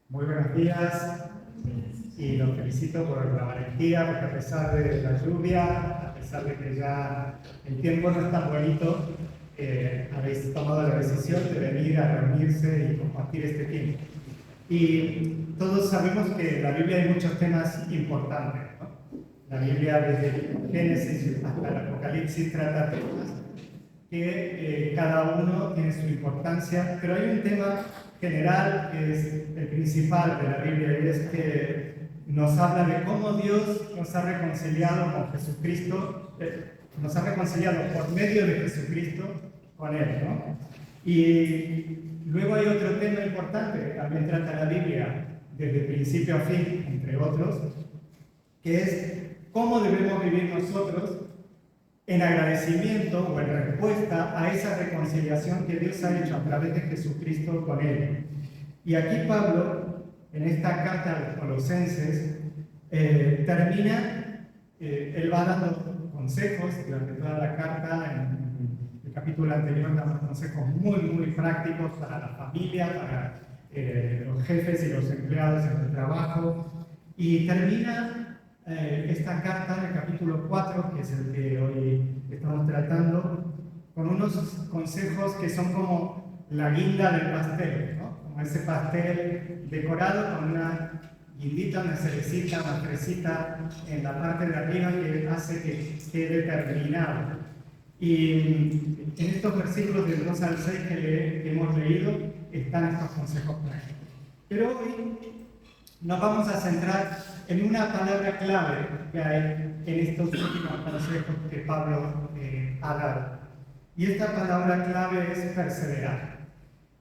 Muy buenos días y los felicito por la valentía, porque a pesar de la lluvia, a pesar de que ya el tiempo no es tan bonito, habéis tomado la decisión de venir a reunirse y compartir este tiempo. Y todos sabemos que en la Biblia hay muchos temas importantes, ¿no? La Biblia desde el Génesis hasta el Apocalipsis trata temas que cada uno tiene su importancia, pero hay un tema general que es el principal de la Biblia y es que nos habla de cómo Dios nos ha reconciliado con Jesucristo, nos ha reconciliado por medio de Jesucristo con Él, ¿no? Y luego hay otro tema importante que también trata la Biblia desde principio a fin, entre otros, que es cómo debemos vivir nosotros en agradecimiento o en respuesta a esa reconciliación que Dios ha hecho a través de Jesucristo con Él. Y aquí Pablo, en esta carta a los Colosenses, termina, él va dando consejos durante toda la carta. En el capítulo anterior damos consejos muy prácticos para la familia, para los jefes y los empleados en el trabajo, y termina esta carta, en el capítulo 4, que es el que hoy estamos tratando, con unos consejos que son como la guinda del pastel, ¿no? Como ese pastel decorado con una guindita, una cerecita, una fresita en la parte de arriba que hace que quede terminado. Y en estos versículos del 2 al 6 que hemos leído están estos consejos prácticos. Pero hoy nos vamos a centrar en una palabra clave que hay en estos últimos consejos que Pablo ha dado. Y esta palabra clave es perseverar.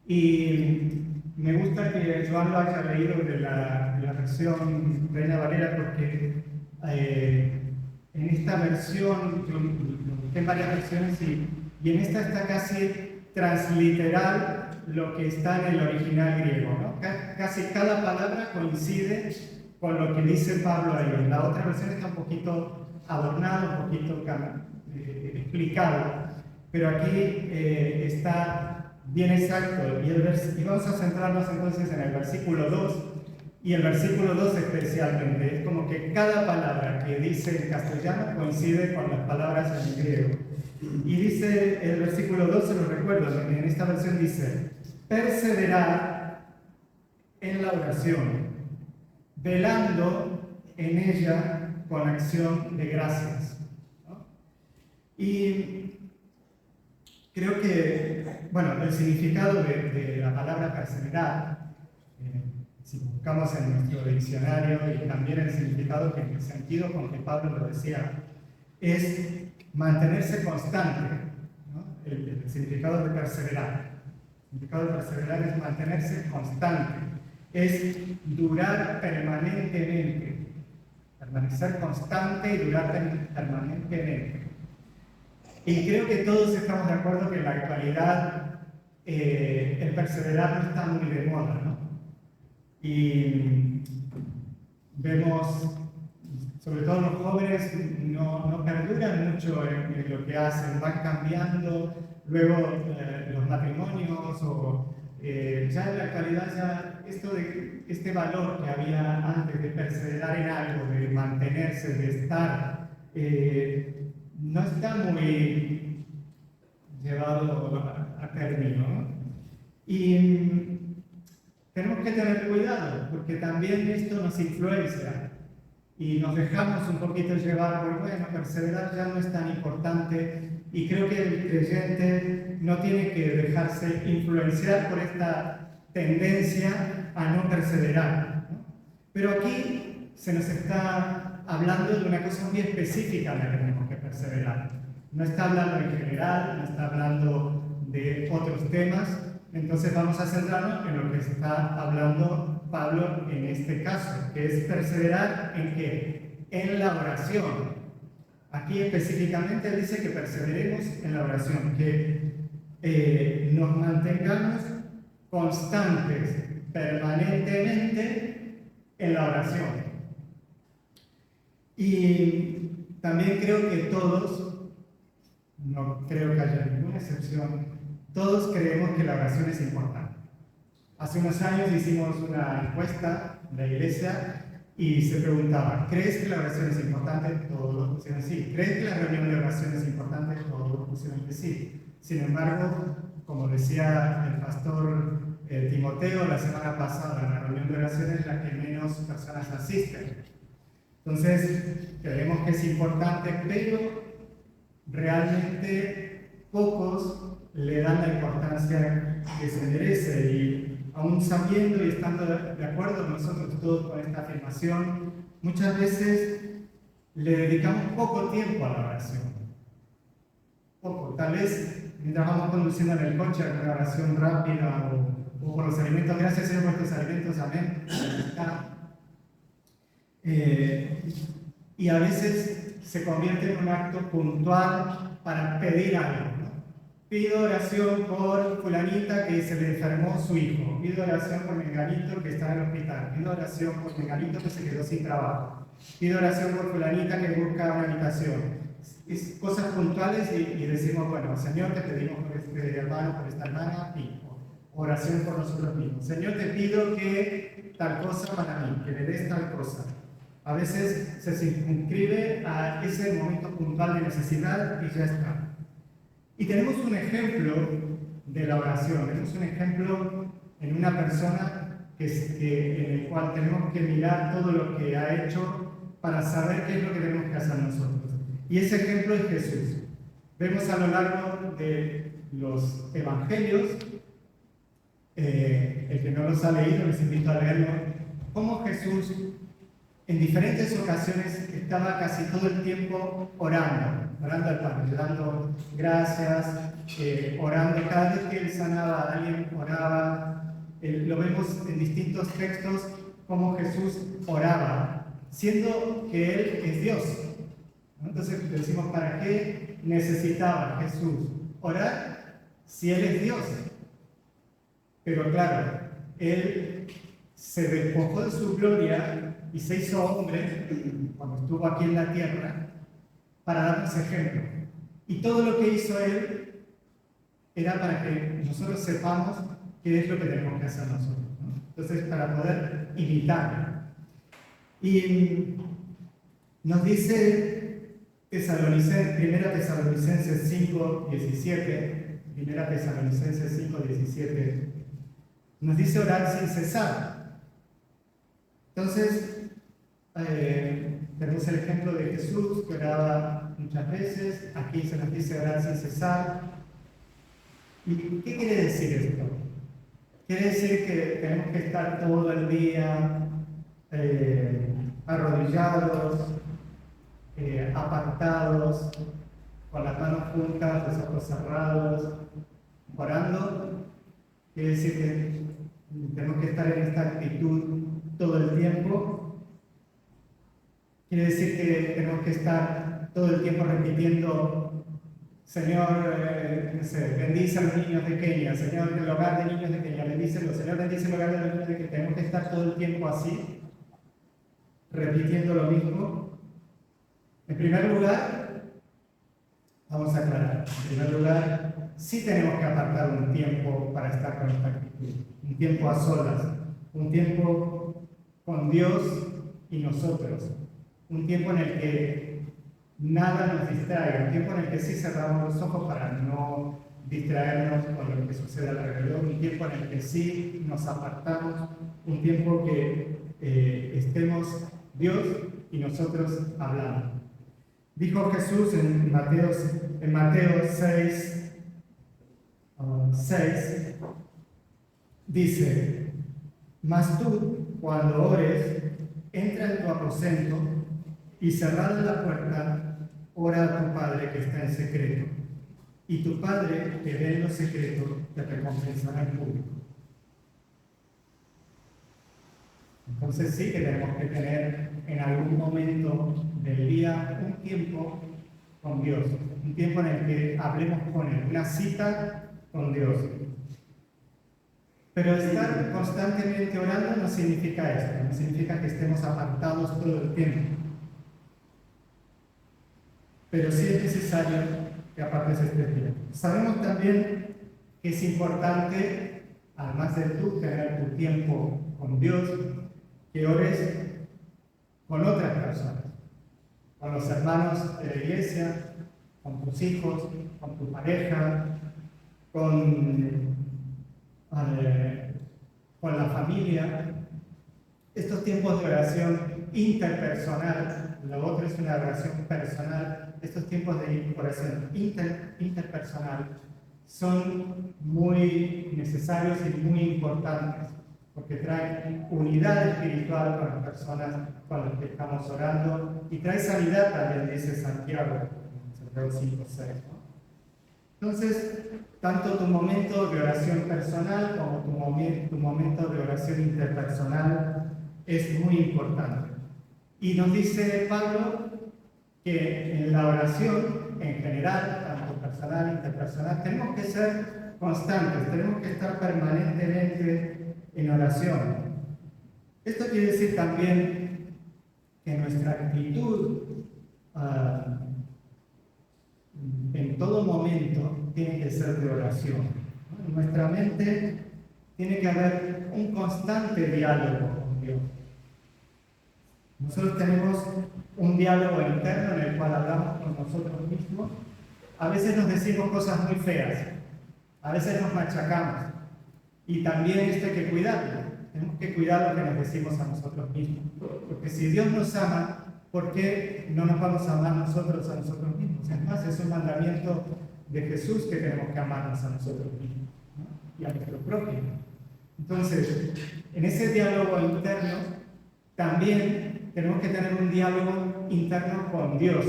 Y me gusta que Joan lo haya leído de la versión Reina Valera, porque en esta versión, yo lo busqué en varias versiones y en esta está casi transliteral lo que está en el original griego, ¿no? Casi cada palabra coincide con lo que dice Pablo ahí. En la otra versión está un poquito adornado, un poquito explicado, pero aquí está bien exacto. Y vamos a centrarnos entonces en el versículo 2 y el versículo 2 especialmente. Es como que cada palabra que dice en castellano coincide con las palabras en griego. Y dice el versículo 2, se lo recuerdo, en esta versión dice: perseverar en la oración, velando en ella con acción de gracias, ¿no? Y creo que, bueno, el significado de la palabra perseverar, si buscamos en nuestro diccionario, y también el significado, que en el sentido con que Pablo lo decía, es mantenerse constante, ¿no? El significado de perseverar. El significado de perseverar es mantenerse constante, es durar permanentemente, permanecer constante y durar permanentemente. Y creo que todos estamos de acuerdo que en la actualidad el perseverar no está muy de moda, ¿no? Y vemos, sobre todo los jóvenes, no perduran mucho en lo que hacen, van cambiando, luego los matrimonios o ya en la actualidad ya este valor que había antes de perseverar en algo, de mantenerse, de estar, no está muy llevado a término, ¿no? Y tenemos que tener cuidado, porque también esto nos influencia y nos dejamos un poquito llevar por, bueno, perseverar ya no es tan importante, y creo que el creyente no tiene que dejarse influenciar por esta tendencia a no perseverar, ¿no? Pero aquí se nos está hablando de una cosa muy específica en la que tenemos que perseverar. No está hablando en general, no está hablando de otros temas. Entonces vamos a centrarnos en lo que está hablando Pablo en este caso, que es perseverar ¿en qué? En la oración. Aquí específicamente dice que perseveremos en la oración, que nos mantengamos constantes permanentemente en la oración. Y también creo que todos, no creo que haya ninguna excepción, todos creemos que la oración es importante. Hace unos años hicimos una encuesta en la iglesia y se preguntaba, ¿crees que la oración es importante? Todos pusieron sí. ¿Crees que la reunión de oración es importante? Todos pusieron que sí. Sin embargo, como decía el pastor Timoteo la semana pasada, la reunión de oración es la que menos personas asisten. Entonces, creemos que es importante, pero realmente pocos le dan la importancia que se merece. Y aún sabiendo y estando de acuerdo nosotros todos con esta afirmación, muchas veces le dedicamos poco tiempo a la oración. Poco. Tal vez mientras vamos conduciendo en el coche a una oración rápida o por los alimentos. Gracias, Señor, por tus alimentos. Amén. Y a veces se convierte en un acto puntual para pedir algo, ¿no? Pido oración por fulanita que se le enfermó su hijo, pido oración por menganito que está en el hospital, pido oración por menganito que se quedó sin trabajo, pido oración por fulanita que busca una habitación. Es cosas puntuales y decimos, bueno, Señor, te pedimos por este hermano, por esta hermana, y oración por nosotros mismos. Señor, te pido que tal cosa para mí, que me des tal cosa. A veces se circunscribe a ese momento puntual de necesidad y ya está. Y tenemos un ejemplo de la oración, tenemos un ejemplo en una persona en el cual tenemos que mirar todo lo que ha hecho para saber qué es lo que tenemos que hacer nosotros. Y ese ejemplo es Jesús. Vemos a lo largo de los evangelios, el que no los ha leído, les invito a leerlo, cómo Jesús en diferentes ocasiones estaba casi todo el tiempo orando al Padre, dando gracias, orando. Cada vez que él sanaba a alguien, oraba. Lo vemos en distintos textos como Jesús oraba, siendo que él es Dios. Entonces decimos, ¿para qué necesitaba Jesús orar si él es Dios? Pero claro, él se despojó de su gloria y se hizo hombre cuando estuvo aquí en la tierra para darnos ejemplo. Y todo lo que hizo él era para que nosotros sepamos qué es lo que tenemos que hacer nosotros, ¿no? Entonces, para poder imitarlo. Y nos dice Primera Tesalonicenses 5:17, Primera Tesalonicenses 5:17, nos dice orar sin cesar. Entonces, tenemos el ejemplo de Jesús que oraba muchas veces. Aquí se nos dice orar sin cesar. ¿Y qué quiere decir esto? Quiere decir que tenemos que estar todo el día arrodillados, apartados, con las manos juntas, los ojos cerrados, orando. Quiere decir que tenemos que estar en esta actitud todo el tiempo. Quiere decir que tenemos que estar todo el tiempo repitiendo, Señor, bendice a los niños de Kenia, Señor, el hogar de niños de Kenia, bendícelo, Señor, bendice el hogar de los niños de Kenia. Tenemos que estar todo el tiempo así, repitiendo lo mismo. En primer lugar, vamos a aclarar, en primer lugar, sí tenemos que apartar un tiempo para estar con esta actitud, un tiempo a solas, un tiempo con Dios y nosotros, un tiempo en el que nada nos distraiga, un tiempo en el que sí cerramos los ojos para no distraernos con lo que sucede alrededor, un tiempo en el que sí nos apartamos, un tiempo que estemos Dios y nosotros hablando. Dijo Jesús en Mateo 6, dice, mas tú, cuando ores, entra en tu aposento y cerrada la puerta, ora a tu Padre que está en secreto, y tu Padre que ve en lo secreto te recompensará en público. Entonces sí que tenemos que tener en algún momento del día un tiempo con Dios, un tiempo en el que hablemos con Él, una cita con Dios. Pero estar constantemente orando no significa esto, no significa que estemos apartados todo el tiempo. Pero sí es necesario que apartes este tiempo. Sabemos también que es importante además de tú tener tu tiempo con Dios, que ores con otras personas, con los hermanos de la iglesia, con tus hijos, con tu pareja, con la familia. Estos tiempos de oración interpersonal, lo otro es una oración personal, estos tiempos de oración interpersonal son muy necesarios y muy importantes, porque traen unidad espiritual con las personas con las que estamos orando y trae sanidad también, dice Santiago 5:6. Entonces, tanto tu momento de oración personal como tu momento de oración interpersonal es muy importante. Y nos dice Pablo que en la oración, en general, tanto personal e interpersonal, tenemos que ser constantes, tenemos que estar permanentemente en oración. Esto quiere decir también que nuestra actitud en todo momento tiene que ser de oración. En nuestra mente tiene que haber un constante diálogo con Dios. Nosotros tenemos un diálogo interno en el cual hablamos con nosotros mismos. A veces nos decimos cosas muy feas, a veces nos machacamos. Y también esto hay que cuidarlo. Tenemos que cuidar lo que nos decimos a nosotros mismos. Porque si Dios nos ama, ¿por qué no nos vamos a amar nosotros a nosotros mismos? Es más, es un mandamiento de Jesús que tenemos que amarnos a nosotros mismos, ¿no? Y a nuestro prójimo. Entonces, en ese diálogo interno, también tenemos que tener un diálogo interno con Dios.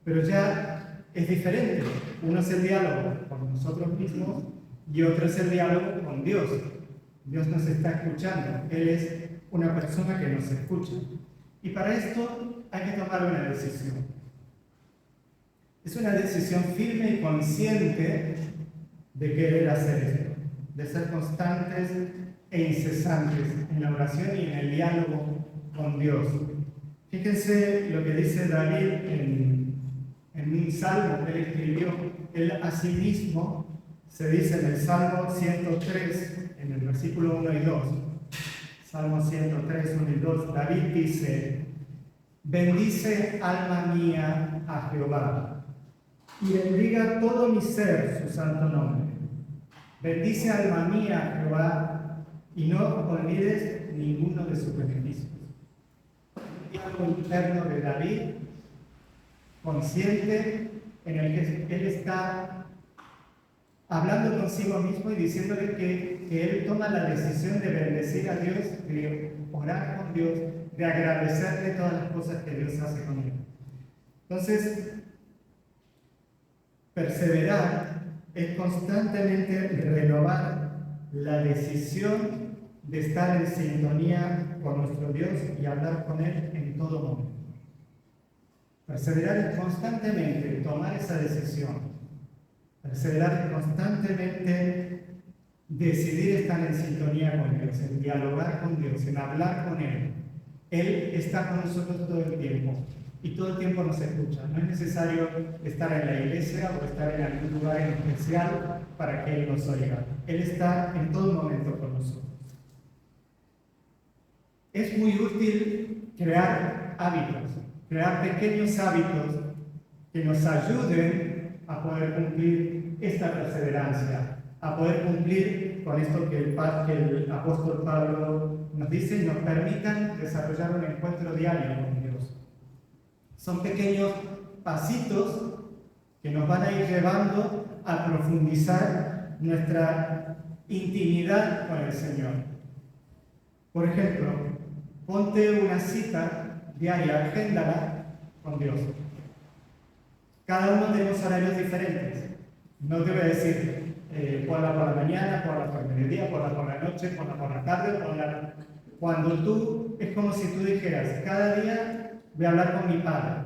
Pero ya es diferente. Uno es el diálogo con nosotros mismos y otro es el diálogo con Dios. Dios nos está escuchando. Él es una persona que nos escucha. Y para esto hay que tomar una decisión. Es una decisión firme y consciente de querer hacer esto, de ser constantes e incesantes en la oración y en el diálogo con Dios. Fíjense lo que dice David en un salmo que él escribió. Él a sí mismo se dice en el Salmo 103, en el versículo 1 y 2. Salmo 103, 1 y 2, David dice: bendice, alma mía, a Jehová, y bendiga todo mi ser su santo nombre. Bendice, alma mía, a Jehová, y no olvides ninguno de sus beneficios. Un diálogo interno de David, consciente, en el que él está hablando consigo mismo y diciéndole que él toma la decisión de bendecir a Dios, de orar con Dios, de agradecerle todas las cosas que Dios hace con él. Entonces, perseverar es constantemente renovar la decisión de estar en sintonía con nuestro Dios y hablar con Él en todo momento. Perseverar es constantemente tomar esa decisión. Perseverar es constantemente decidir estar en sintonía con Dios, en dialogar con Dios, en hablar con Él. Él está con nosotros todo el tiempo y todo el tiempo nos escucha. No es necesario estar en la iglesia o estar en algún lugar en especial para que Él nos oiga. Él está en todo momento con nosotros. Es muy útil crear hábitos, crear pequeños hábitos que nos ayuden a poder cumplir esta perseverancia, a poder cumplir con esto que el apóstol Pablo nos dice y nos permitan desarrollar un encuentro diario con Dios. Son pequeños pasitos que nos van a ir llevando a profundizar nuestra intimidad con el Señor. Por ejemplo, ponte una cita diaria, agéndala con Dios. Cada uno tenemos horarios diferentes. No te voy a decir ponla por la mañana, ponla por el mediodía, ponla por la noche, ponla por la tarde, ponla... Cuando tú, es como si tú dijeras, cada día voy a hablar con mi padre.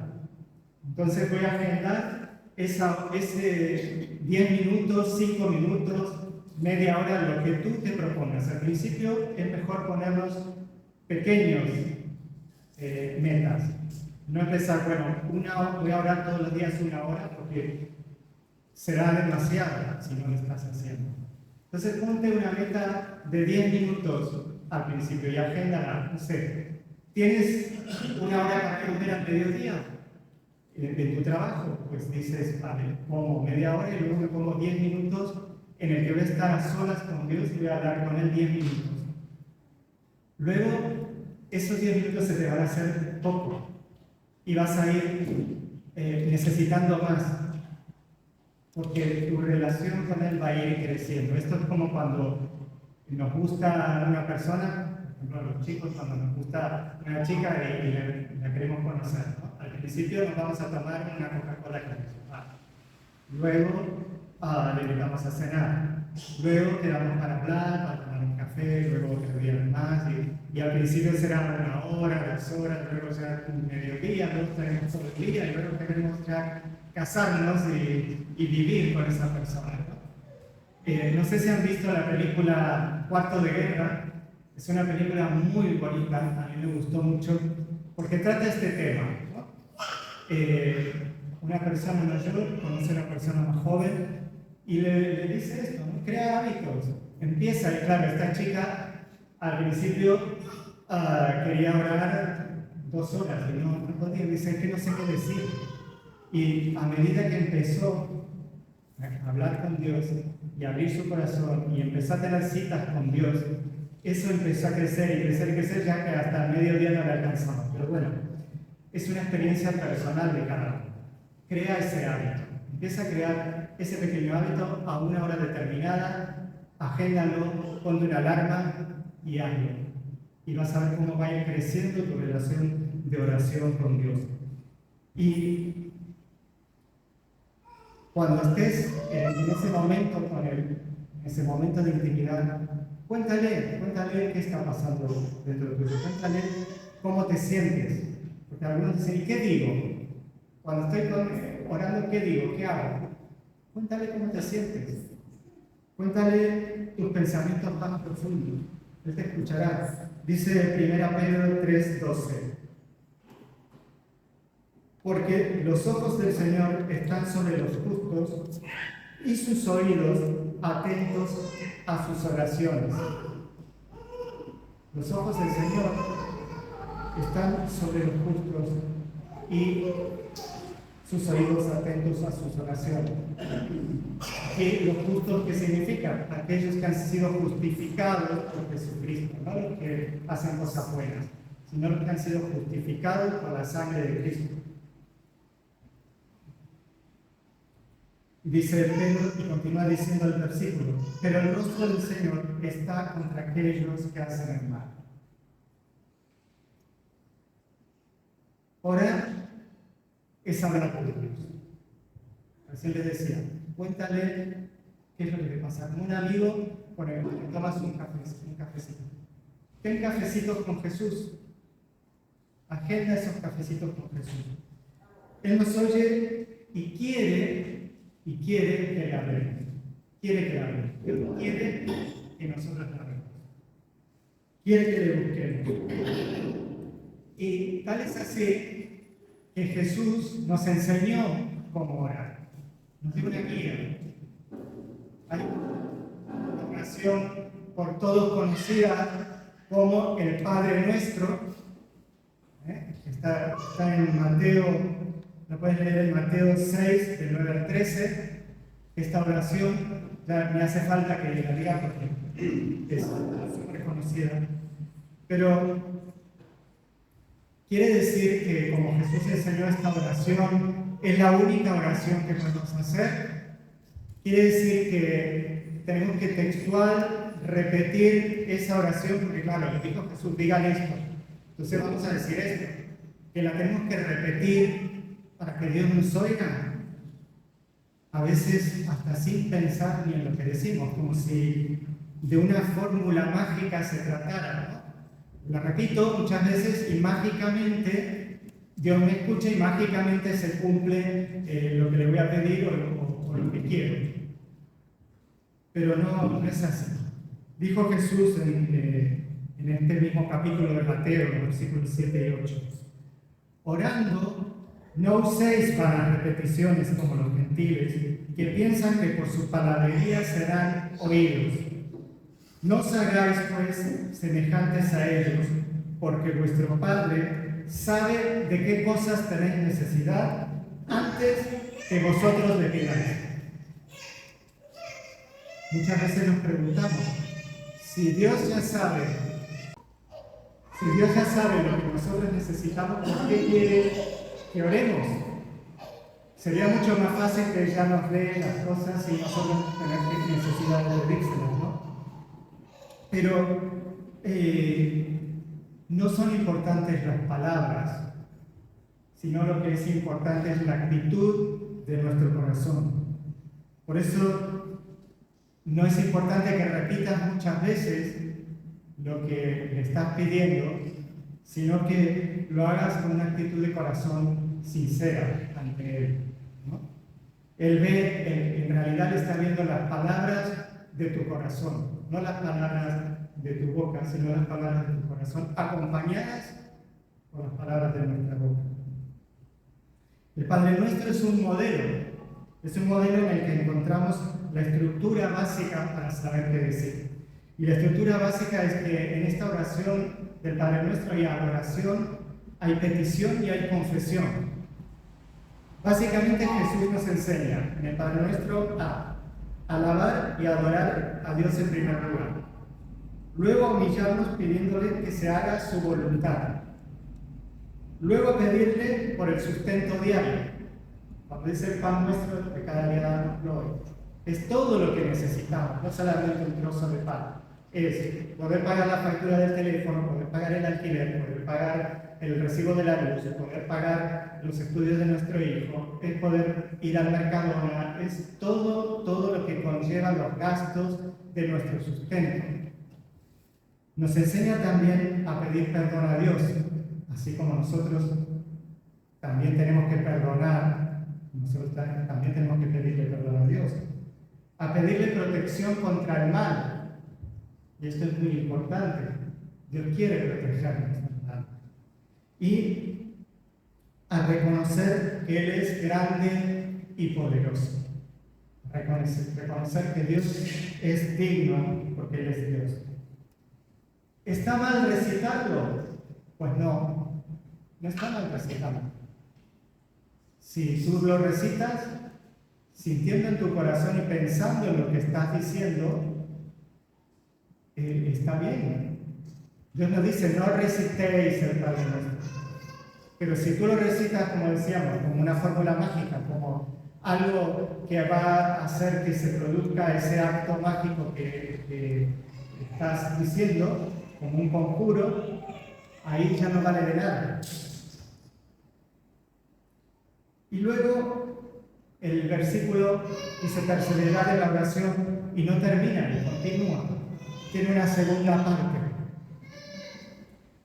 Entonces voy a agendar ese 10 minutos, 5 minutos, media hora, lo que tú te propongas. Al principio es mejor ponernos pequeños metas. No empezar, bueno, voy a orar todos los días 1 hora porque será demasiado si no lo estás haciendo. Entonces ponte una meta de 10 minutos al principio y agéndala, no sé. ¿Tienes una hora para comer al mediodía en tu trabajo? Pues dices, vale, como media hora y luego me pongo 10 minutos en el que voy a estar a solas con Dios y voy a hablar con Él 10 minutos. Luego, esos 10 minutos se te van a hacer poco y vas a ir necesitando más, porque tu relación con Él va a ir creciendo. Esto es como cuando nos gusta una persona, por ejemplo, a los chicos, cuando nos gusta una chica y la queremos conocer, ¿no? Al principio nos vamos a tomar una Coca-Cola con ella. Luego le invitamos a cenar. Luego quedamos para hablar, para tomar un café, luego otro día más. Y al principio será 1 hora, 2 horas, luego será un mediodía, luego tenemos todo el día y luego queremos ya casarnos y vivir con esa persona, ¿no? No sé si han visto la película Cuarto de Guerra. Es una película muy bonita, a mí me gustó mucho, porque trata este tema, ¿no? Una persona mayor conoce a una persona más joven y le dice esto, ¿no? Crea hábitos. Empieza, y claro, esta chica al principio quería orar 2 horas y no podía, dice que no sé qué decir. Y a medida que empezó a hablar con Dios y abrir su corazón y empezó a tener citas con Dios, eso empezó a crecer y crecer y crecer, ya que hasta el mediodía no le alcanzaba. Pero bueno, es una experiencia personal de cada uno. Crea ese hábito, empieza a crear ese pequeño hábito a una hora determinada, agéndalo, ponte una alarma y hazlo. Y vas a ver cómo va a ir creciendo tu relación de oración con Dios. Y cuando estés en ese momento con Él, en ese momento de intimidad, cuéntale qué está pasando dentro de tuyo, cuéntale cómo te sientes. Porque algunos dicen, ¿y qué digo? Cuando estoy orando, ¿qué digo? ¿Qué hago? Cuéntale cómo te sientes. Cuéntale tus pensamientos más profundos. Él te escuchará. Dice 1 Pedro 3:12. Porque los ojos del Señor están sobre los justos y sus oídos atentos a sus oraciones. Los ojos del Señor están sobre los justos y sus oídos atentos a sus oraciones. ¿Y los justos qué significa? Aquellos que han sido justificados por Jesucristo, no los que hacen cosas buenas, sino los que han sido justificados por la sangre de Cristo. Dice Pedro y continúa diciendo el versículo, pero el rostro del Señor está contra aquellos que hacen el mal. Orar es hablar con Dios. Así les decía, cuéntale qué es lo que te pasa. Como un amigo con el que tomas un cafecito. Ten cafecitos con Jesús. Agenda esos cafecitos con Jesús. Él nos oye y quiere que le hablemos. Quiere que le hablemos. Él quiere que nosotros le hablemos. Quiere que le busquemos. Y tal es así que Jesús nos enseñó cómo orar. Nos dio una guía. Hay una oración por todos conocida como el Padre Nuestro. Está en Mateo, lo puedes leer en Mateo 6, del 9 al 13. Esta oración ya me hace falta que la diga porque es súper conocida. Pero quiere decir que como Jesús enseñó esta oración, es la única oración que podemos hacer. Quiere decir que tenemos que textual repetir esa oración, porque claro, le dijo Jesús, digan esto. Entonces vamos a decir esto, que la tenemos que repetir para que Dios nos oiga. A veces hasta sin pensar ni en lo que decimos, como si de una fórmula mágica se tratara, ¿no? La repito muchas veces y mágicamente Dios me escucha y mágicamente se cumple lo que le voy a pedir o lo que quiero. Pero no es así. Dijo Jesús en este mismo capítulo de Mateo, en los versículos 7 y 8, orando, No uséis vanas repeticiones como los gentiles, que piensan que por su palabrería serán oídos. No os hagáis, pues, semejantes a ellos, porque vuestro Padre sabe de qué cosas tenéis necesidad antes que vosotros le pidáis. Muchas veces nos preguntamos, si Dios ya sabe lo que nosotros necesitamos, ¿por qué quiere que oremos? Sería mucho más fácil que ella nos dé las cosas y nosotros tener necesidad de pedírselas, ¿no? Pero no son importantes las palabras, sino lo que es importante es la actitud de nuestro corazón. Por eso no es importante que repitas muchas veces lo que le estás pidiendo, sino que lo hagas con una actitud de corazón sincera ante Él, ¿no? Él ve, en realidad le está viendo las palabras de tu corazón, no las palabras de tu boca, sino las palabras de tu corazón, acompañadas por las palabras de nuestra boca. El Padre Nuestro es un modelo en el que encontramos la estructura básica para saber qué decir. Y la estructura básica es que en esta oración del Padre Nuestro hay adoración, hay petición y hay confesión. Básicamente Jesús nos enseña en el Padre Nuestro a alabar y adorar a Dios en primer lugar. Luego a humillarnos pidiéndole que se haga su voluntad. Luego a pedirle por el sustento diario. Cuando dice el pan nuestro de cada día danoslo hoy. Es todo lo que necesitamos, no solamente un trozo de pan. Es poder pagar la factura del teléfono, poder pagar el alquiler, poder pagar el recibo de la luz, poder pagar los estudios de nuestro hijo, es poder ir al Mercadona, es todo lo que conlleva los gastos de nuestro sustento. Nos enseña también a pedir perdón a Dios, así como nosotros también tenemos que perdonar, nosotros también tenemos que pedirle perdón a Dios, a pedirle protección contra el mal. Y esto es muy importante. Dios quiere protegernos del mal. Y a reconocer que Él es grande y poderoso. Reconocer que Dios es digno porque Él es Dios. ¿Está mal recitarlo? Pues no está mal recitarlo. Si tú lo recitas, sintiendo en tu corazón y pensando en lo que estás diciendo, está bien. Dios nos dice, no recitéis el Padre Nuestro. Pero si tú lo recitas, como decíamos, como una fórmula mágica, como algo que va a hacer que se produzca ese acto mágico que estás diciendo, como un conjuro, ahí ya no vale de nada. Y luego el versículo dice perseverar en la oración y no termina, y continúa. Tiene una segunda parte.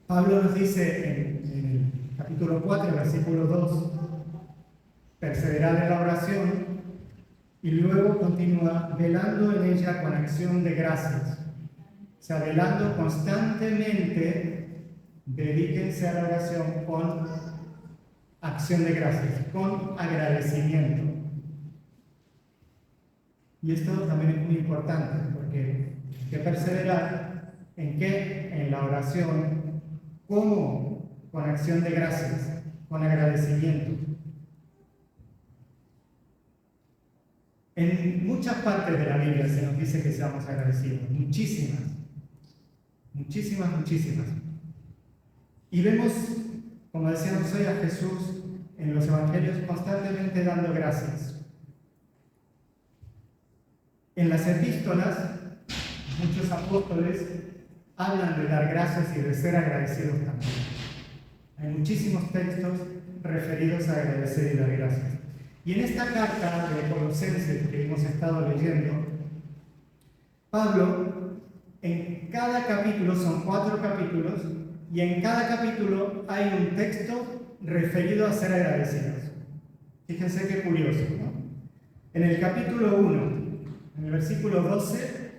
Pablo nos dice en el capítulo 4, versículo 2, perseverar en la oración, y luego continúa velando en ella con acción de gracias. O sea, velando constantemente, dedíquense a la oración con acción de gracias, con agradecimiento. Y esto también es muy importante, porque hay que perseverar ¿en qué? En la oración. ¿Cómo? Con acción de gracias, con agradecimiento. En muchas partes de la Biblia se nos dice que seamos agradecidos, muchísimas. Y vemos, como decíamos hoy, a Jesús en los evangelios constantemente dando gracias. En las epístolas, muchos apóstoles hablan de dar gracias y de ser agradecidos también. Hay muchísimos textos referidos a agradecer y dar gracias. Y en esta carta de Colosenses que hemos estado leyendo, Pablo, en cada capítulo, son 4 capítulos, y en cada capítulo hay un texto referido a ser agradecidos. Fíjense qué curioso, ¿no? En el capítulo 1, en el versículo 12,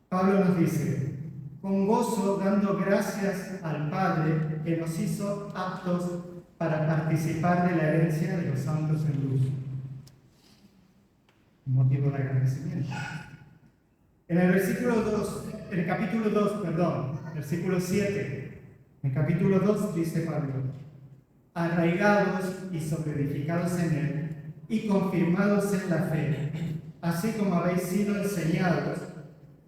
Pablo nos dice, con gozo dando gracias al Padre que nos hizo aptos para participar de la herencia de los santos en luz. Motivo de agradecimiento. En el capítulo 2, versículo 7, en capítulo 2 dice Pablo: arraigados y sobreedificados en él y confirmados en la fe, así como habéis sido enseñados,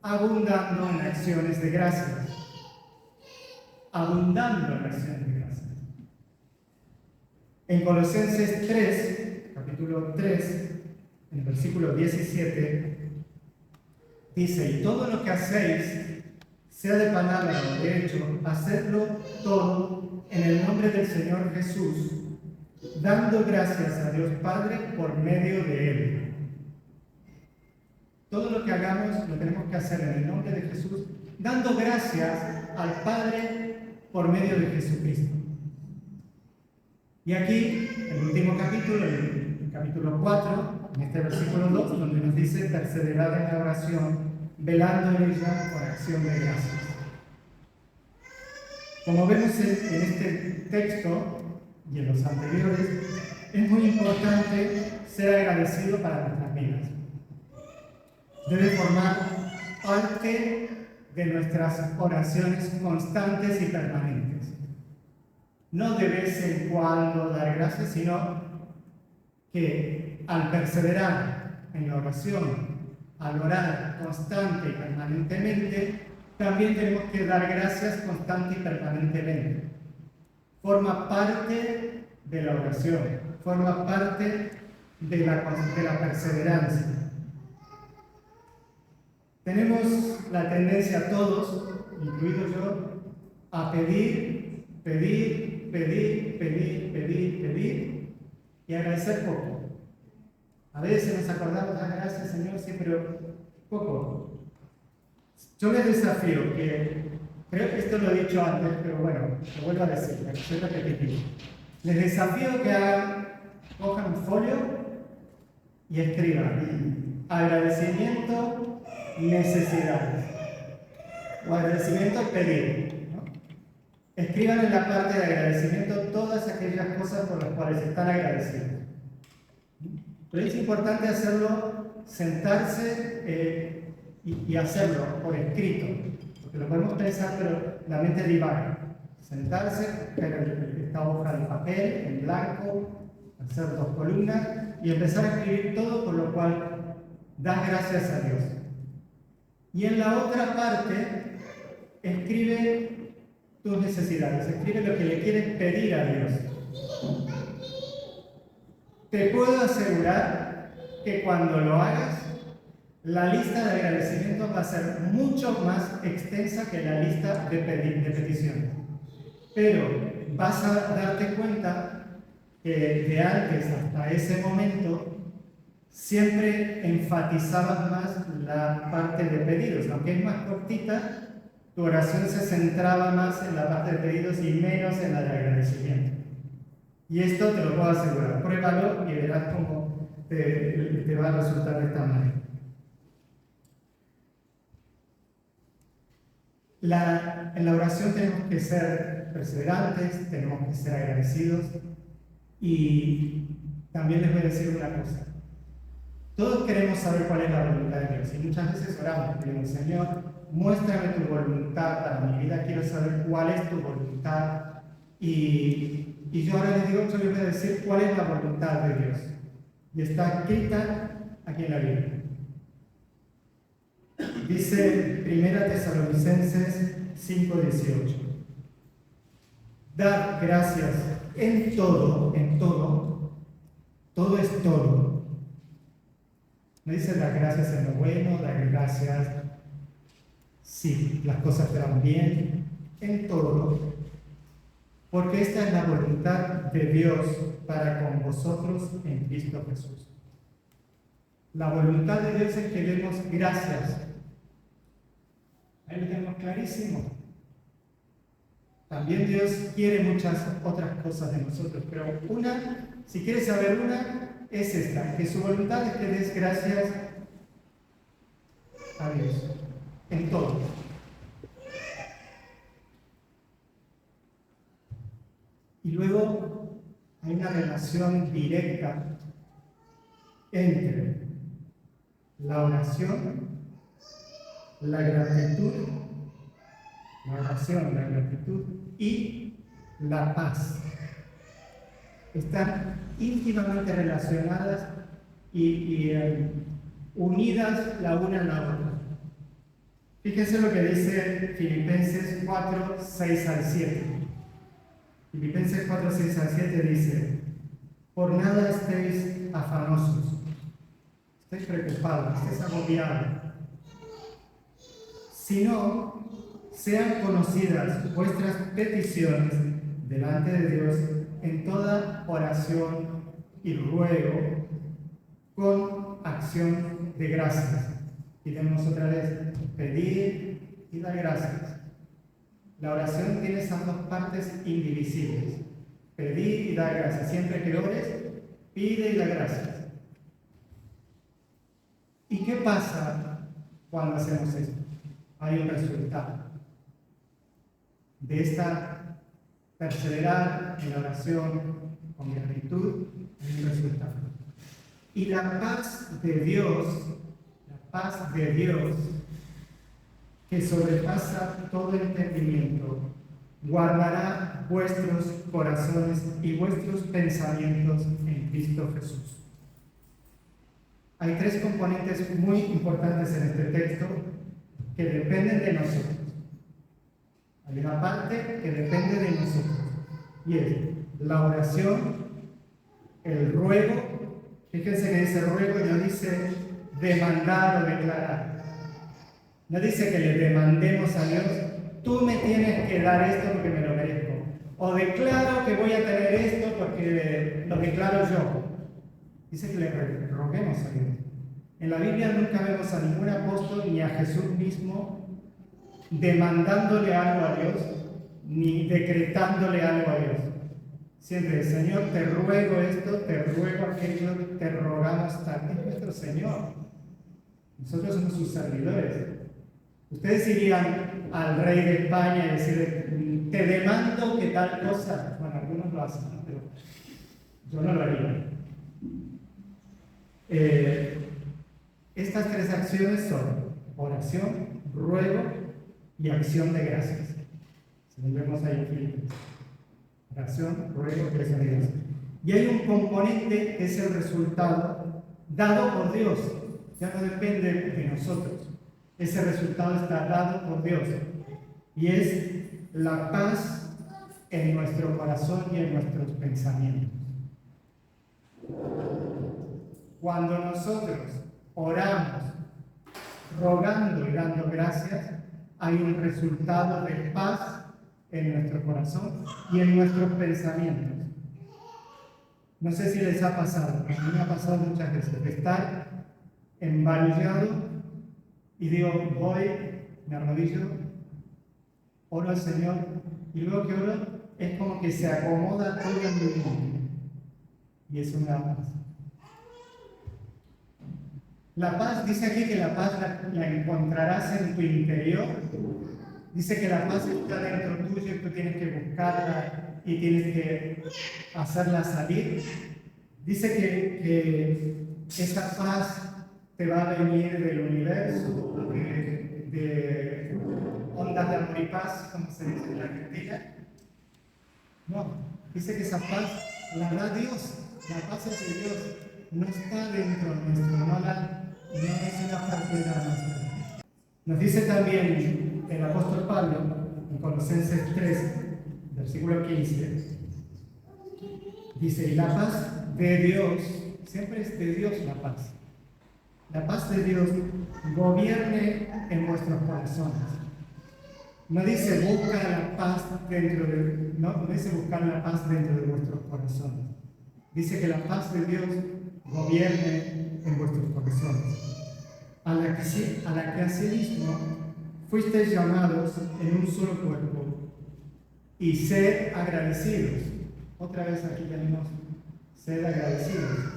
abundando en acciones de gracias. Abundando en acciones de gracias. En Colosenses 3, capítulo 3, en el versículo 17, dice: y todo lo que hacéis, sea de palabra o de hecho, hacedlo todo en el nombre del Señor Jesús, dando gracias a Dios Padre por medio de Él. Todo lo que hagamos lo tenemos que hacer en el nombre de Jesús, dando gracias al Padre por medio de Jesucristo. Y aquí, el último capítulo, el capítulo 4, en este versículo 2, donde nos dice: perseverad en la oración, velando en ella con acción de gracias. Como vemos en este texto y en los anteriores, es muy importante ser agradecido para nuestras vidas. Debe formar parte de nuestras oraciones constantes y permanentes. No de vez en cuando dar gracias, sino que al perseverar en la oración, al orar constante y permanentemente, también tenemos que dar gracias constante y permanentemente. Forma parte de la oración, forma parte de la perseverancia. Tenemos la tendencia todos, incluido yo, a pedir y agradecer poco. A veces nos acordamos: gracias Señor, sí, pero poco. Yo les desafío creo que esto lo he dicho antes, pero bueno, lo vuelvo a decir, soy repetitivo. Les desafío que cojan un folio y escriban: agradecimiento, necesidades. O agradecimiento, pedir. Escriban en la parte de agradecimiento todas aquellas cosas por las cuales están agradecidos. Pero es importante hacerlo, sentarse y hacerlo por escrito, porque lo podemos pensar, pero la mente divaga. Sentarse, coger esta hoja de papel en blanco, hacer 2 columnas y empezar a escribir todo por lo cual das gracias a Dios. Y en la otra parte, escribe tus necesidades, escribe lo que le quieres pedir a Dios. Te puedo asegurar que cuando lo hagas, la lista de agradecimientos va a ser mucho más extensa que la lista de peticiones. Pero vas a darte cuenta que de antes hasta ese momento siempre enfatizabas más la parte de pedidos. Aunque es más cortita, tu oración se centraba más en la parte de pedidos y menos en la de agradecimiento. Y esto te lo puedo asegurar. Pruébalo y verás cómo te va a resultar de esta manera. En la oración tenemos que ser perseverantes, tenemos que ser agradecidos, y también les voy a decir una cosa. Todos queremos saber cuál es la voluntad de Dios, y muchas veces oramos pidiendo: Señor, muéstrame tu voluntad para mi vida, quiero saber cuál es tu voluntad. Y yo ahora yo les voy a decir cuál es la voluntad de Dios. Y está escrita aquí en la Biblia. Dice 1 Tesalonicenses 5:18. Dad gracias en todo, todo es todo. No dice dar gracias en lo bueno, dar gracias si las cosas te van bien, en todo, porque esta es la voluntad de Dios para con vosotros en Cristo Jesús. La voluntad de Dios es que demos gracias. Ahí lo tenemos clarísimo. También Dios quiere muchas otras cosas de nosotros, pero si quieres saber una, es esta: que su voluntad es que des gracias a Dios en todo. Y luego hay una relación directa entre la oración, la gratitud, y la paz. Están íntimamente relacionadas y unidas la una a la otra. Fíjense lo que dice Filipenses 4, 6 al 7. Filipenses 4, 6 al 7 dice: por nada estéis afanosos, estéis preocupados, estéis agobiados, sino sean conocidas vuestras peticiones delante de Dios en toda oración y ruego con acción de gracias. Y tenemos otra vez: pedir y dar gracias. La oración tiene esas dos partes indivisibles: pedir y dar gracias. Siempre que ores, pide y da gracias. ¿Y qué pasa cuando hacemos esto? Hay un resultado de esta perseverar en la oración con gratitud. Hay un resultado. Y la paz de Dios, que sobrepasa todo entendimiento, guardará vuestros corazones y vuestros pensamientos en Cristo Jesús. Hay tres componentes muy importantes en este texto que dependen de nosotros. Hay una parte que depende de nosotros, y es la oración, el ruego. Fíjense que dice ruego y no dice demandar o declarar. No dice que le demandemos a Dios: tú me tienes que dar esto porque me lo merezco, o declaro que voy a tener esto porque lo declaro yo. Dice que le roguemos a Dios. En la Biblia nunca vemos a ningún apóstol ni a Jesús mismo demandándole algo a Dios, ni decretándole algo a Dios. Siempre: Señor, te ruego esto, te ruego aquello, te rogamos tal. Es nuestro Señor. Nosotros somos sus servidores. Ustedes irían al rey de España y decirle: te demando que tal cosa. Bueno, algunos lo hacen, ¿no? Pero yo no lo haría. Estas tres acciones son oración, ruego y acción de gracias. Según vemos ahí en Filipenses. Oración, ruego y acción de gracias. Y hay un componente que es el resultado dado por Dios. Ya no depende de nosotros. Ese resultado está dado por Dios. Y es la paz en nuestro corazón y en nuestros pensamientos. Cuando nosotros oramos, rogando y dando gracias, hay un resultado de paz en nuestro corazón y en nuestros pensamientos. No sé si les ha pasado, a mí me ha pasado muchas veces, de estar embarullado y digo: voy, me arrodillo, oro al Señor, y luego que oro es como que se acomoda todo en mi mente, y eso me da paz. La paz, dice aquí que la paz la encontrarás en tu interior. Dice que la paz está dentro tuyo y tú tienes que buscarla y tienes que hacerla salir. Dice que esa paz te va a venir del universo, de ondas de amor y paz, como se dice en la Argentina. No, dice que esa paz la da Dios. La paz es de Dios, no está dentro nuestro, no es una propiedad nuestra. Nos dice también el apóstol Pablo en Colosenses 3, versículo 15, dice: y la paz de Dios, siempre es de Dios la paz de Dios gobierne en vuestros corazones. No dice busca la paz dentro de, no dice buscar la paz dentro de vuestros corazones. Dice que la paz de Dios gobierne en vuestros corazones, a la que asimismo fuisteis llamados en un solo cuerpo, y sed agradecidos. Otra vez aquí tenemos sed agradecidos.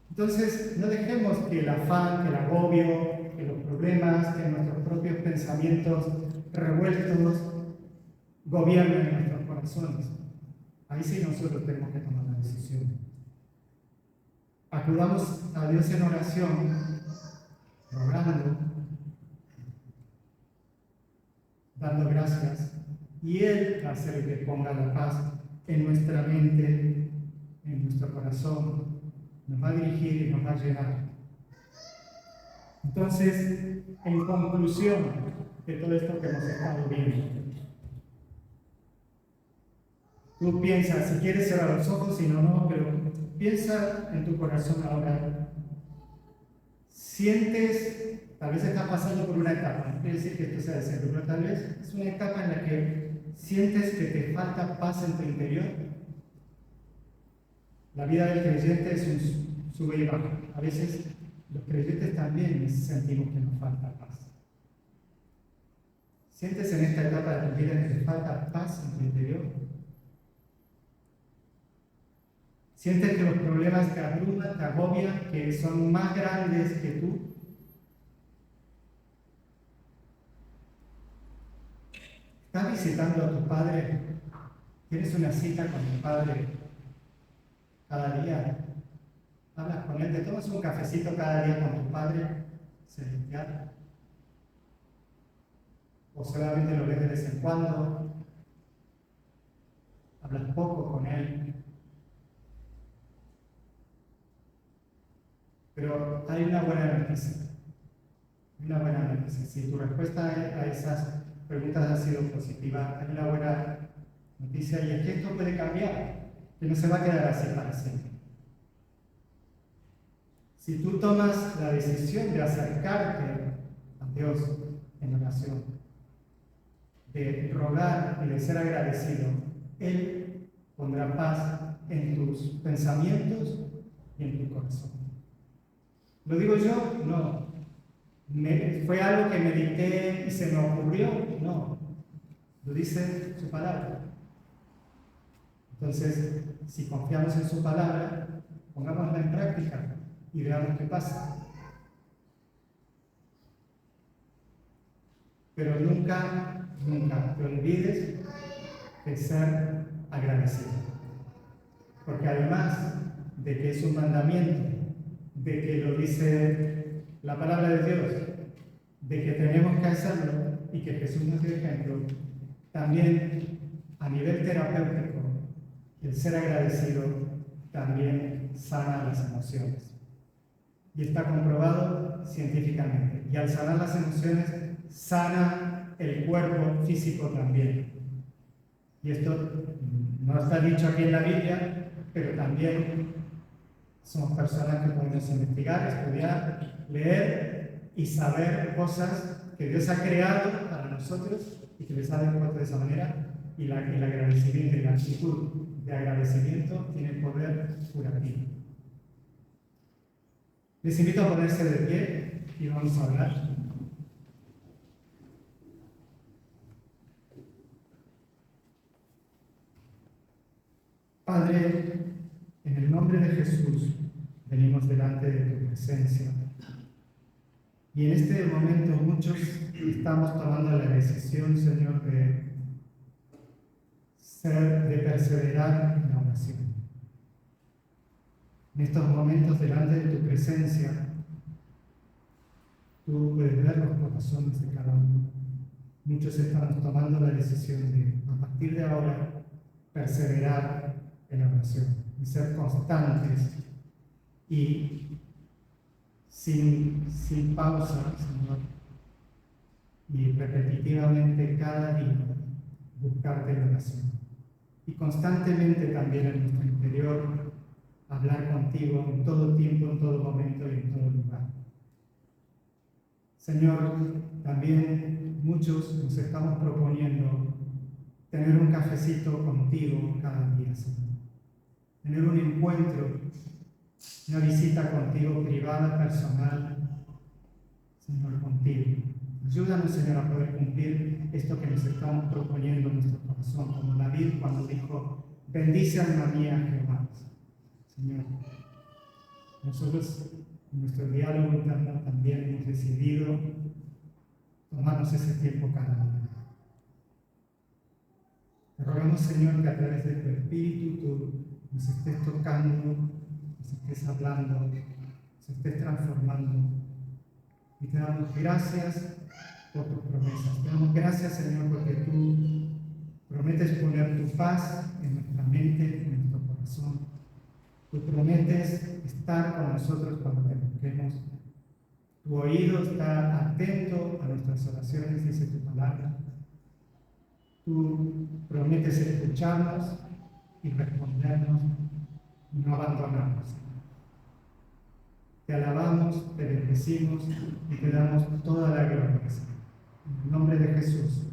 Entonces, no dejemos que el afán, que el agobio, que los problemas, que nuestros propios pensamientos revueltos gobiernen en nuestros corazones. Ahí sí nosotros tenemos que tomar la decisión. Acudamos a Dios en oración, rogando, dando gracias, y Él va a ser el que ponga la paz en nuestra mente, en nuestro corazón, nos va a dirigir y nos va a llenar. Entonces, en conclusión de todo esto que hemos estado viendo, tú piensas, si quieres cerrar los ojos, si no, no, pero piensa en tu corazón ahora. Sientes, tal vez estás pasando por una etapa, no quiere decir que esto sea desierto, pero tal vez es una etapa en la que sientes que te falta paz en tu interior. La vida del creyente es un sube y baja. A veces los creyentes también sentimos que nos falta paz. ¿Sientes en esta etapa de tu vida que te falta paz en tu interior? ¿Sientes que los problemas te abruman, te agobian, que son más grandes que tú? ¿Estás visitando a tu padre? ¿Tienes una cita con tu padre cada día? ¿Hablas con él? ¿Te tomas un cafecito cada día con tu padre celestial? ¿O solamente lo ves de vez en cuando? ¿Hablas poco con él? Pero hay una buena noticia. Una buena noticia. Si tu respuesta a esas preguntas ha sido positiva, hay una buena noticia, y es que esto puede cambiar, que no se va a quedar así para siempre. Si tú tomas la decisión de acercarte a Dios en oración, de rogar y de ser agradecido, Él pondrá paz en tus pensamientos y en tu corazón. ¿Lo digo yo? No. ¿Fue algo que medité y se me ocurrió? No. Lo dice su palabra. Entonces, si confiamos en su palabra, pongámosla en práctica y veamos qué pasa. Pero nunca te olvides de ser agradecido. Porque además de que es un mandamiento, de que lo dice la palabra de Dios, de que tenemos que hacerlo y que Jesús nos dio ejemplo, también a nivel terapéutico, el ser agradecido también sana las emociones. Y está comprobado científicamente. Y al sanar las emociones, sana el cuerpo físico también. Y esto no está dicho aquí en la Biblia, pero también somos personas que podemos investigar, estudiar, leer y saber cosas que Dios ha creado para nosotros y que les ha devuelto de esa manera. Y el agradecimiento y la actitud de agradecimiento tiene poder curativo. Les invito a ponerse de pie y vamos a hablar. Padre, en el nombre de Jesús venimos delante de tu presencia. Y en este momento muchos estamos tomando la decisión, Señor, de perseverar en la oración. En estos momentos delante de tu presencia, tú puedes ver los corazones de cada uno. Muchos estamos tomando la decisión de, a partir de ahora, perseverar en la oración y ser constantes y sin pausa, Señor, y repetitivamente cada día buscarte en oración. Y constantemente también en nuestro interior hablar contigo en todo tiempo, en todo momento y en todo lugar. Señor, también muchos nos estamos proponiendo tener un cafecito contigo cada día, Señor. Tener un encuentro, una visita contigo privada, personal, Señor, contigo. Ayúdanos, Señor, a poder cumplir esto que nos estamos proponiendo en nuestro corazón, como David cuando dijo, bendice alma mía Jehová. Señor, nosotros en nuestro diálogo interno también hemos decidido tomarnos ese tiempo cada día. Te rogamos rogamos, Señor, que a través de tu Espíritu tú nos estés tocando, nos estés hablando, nos estés transformando. Y te damos gracias por tus promesas. Te damos gracias, Señor, porque tú prometes poner tu paz en nuestra mente, en nuestro corazón. Tú prometes estar con nosotros cuando te busquemos. Tu oído está atento a nuestras oraciones, dice tu palabra. Tú prometes escucharnos y respondernos y no abandonarnos. Te alabamos, te bendecimos y te damos toda la gloria. En el nombre de Jesús.